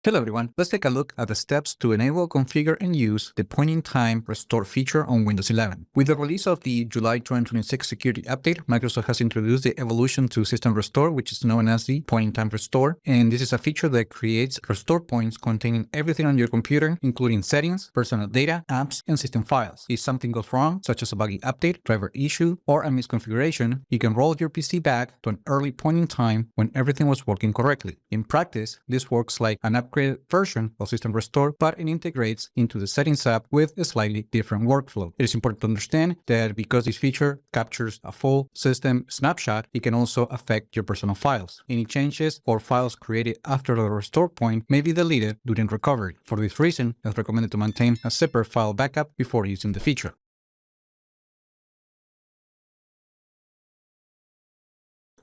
Hello everyone, let's take a look at the steps to enable, configure, and use the point-in-time restore feature on Windows 11. With the release of the July 2026 security update, Microsoft has introduced the evolution to System Restore, which is known as the point-in-time restore. And this is a feature that creates restore points containing everything on your computer, including settings, personal data, apps, and system files. If something goes wrong, such as a buggy update, driver issue, or a misconfiguration, you can roll your PC back to an early point in time when everything was working correctly. In practice, this works like an upgraded version of System Restore, but it integrates into the Settings app with a slightly different workflow. It is important to understand that because this feature captures a full system snapshot, it can also affect your personal files. Any changes or files created after the restore point may be deleted during recovery. For this reason, it's recommended to maintain a separate file backup before using the feature.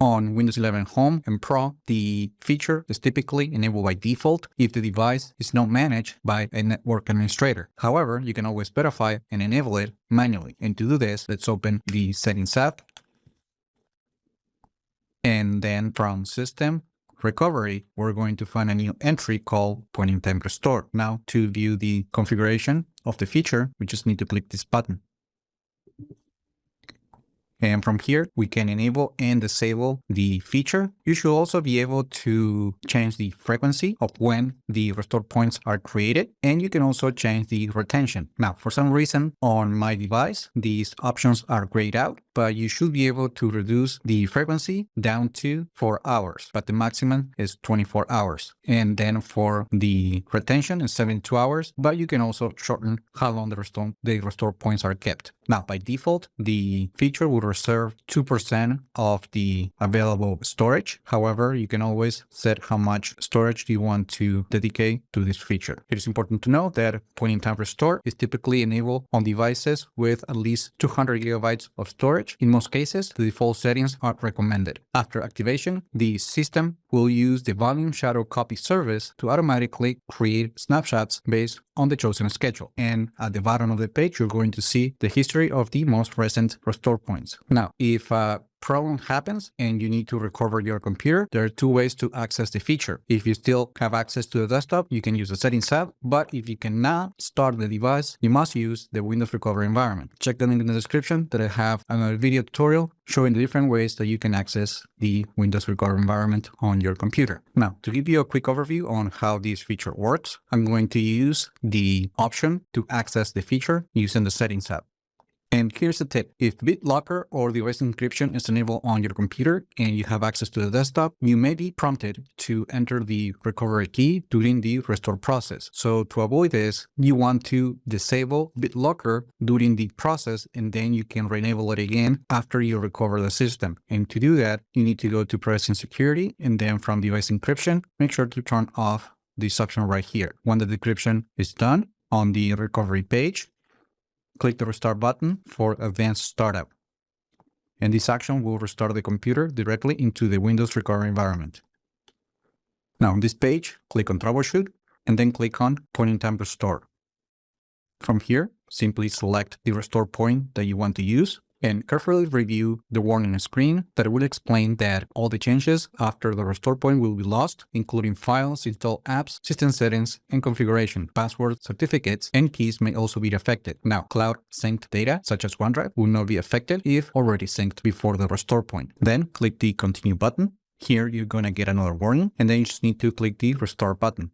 On Windows 11 Home and Pro, the feature is typically enabled by default if the device is not managed by a network administrator. However, you can always verify and enable it manually. And to do this, let's open the Settings app. And then from System Recovery, we're going to find a new entry called Point-in-Time Restore. Now, to view the configuration of the feature, we just need to click this button. And from here, we can enable and disable the feature. You should also be able to change the frequency of when the restore points are created. And you can also change the retention. Now, for some reason on my device, these options are grayed out, but you should be able to reduce the frequency down to 4 hours, but the maximum is 24 hours. And then for the retention is 72 hours, but you can also shorten how long the restore points are kept. Now, by default, the feature will reserve 2% of the available storage. However, you can always set how much storage you want to dedicate to this feature. It is important to know that point-in-time restore is typically enabled on devices with at least 200 gigabytes of storage. In most cases, the default settings are recommended. After activation, the system will use the volume shadow copy service to automatically create snapshots based on the chosen schedule. And at the bottom of the page, you're going to see the history of the most recent restore points. Now, if a problem happens and you need to recover your computer, there are two ways to access the feature. If you still have access to the desktop, you can use the Settings app, but if you cannot start the device, you must use the Windows Recovery environment. Check the link in the description that I have another video tutorial showing the different ways that you can access the Windows Recovery environment on your computer. Now, to give you a quick overview on how this feature works, I'm going to use the option to access the feature using the Settings app. And here's the tip. If BitLocker or device encryption is enabled on your computer and you have access to the desktop, you may be prompted to enter the recovery key during the restore process. So to avoid this, you want to disable BitLocker during the process, and then you can re-enable it again after you recover the system. And to do that, you need to go to Privacy and Security, and then from device encryption, make sure to turn off this option right here. When the decryption is done on the recovery page, click the Restart button for Advanced Startup. And this action will restart the computer directly into the Windows Recovery environment. Now on this page, click on Troubleshoot and then click on Point-in-Time Restore. From here, simply select the restore point that you want to use and carefully review the warning screen that will explain that all the changes after the restore point will be lost, including files, installed apps, system settings, and configuration. Passwords, certificates, and keys may also be affected. Now, cloud synced data, such as OneDrive, will not be affected if already synced before the restore point. Then click the Continue button. Here, you're going to get another warning, and then you just need to click the Restore button.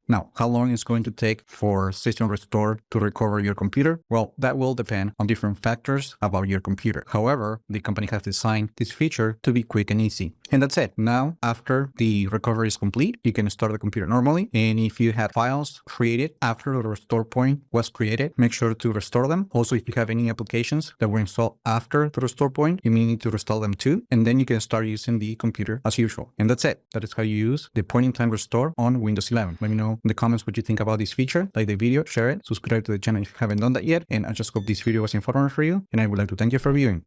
Now, how long is going to take for System Restore to recover your computer? Well, that will depend on different factors about your computer. However, the company has designed this feature to be quick and easy. And that's it. Now, after the recovery is complete, you can start the computer normally. And if you had files created after the restore point was created, make sure to restore them. Also, if you have any applications that were installed after the restore point, you may need to restore them too. And then you can start using the computer as usual. And that's it. That is how you use the point-in-time restore on Windows 11. Let me know in the comments what you think about this feature. Like the video, share it, subscribe to the channel if you haven't done that yet. And I just hope this video was informative for you. And I would like to thank you for viewing.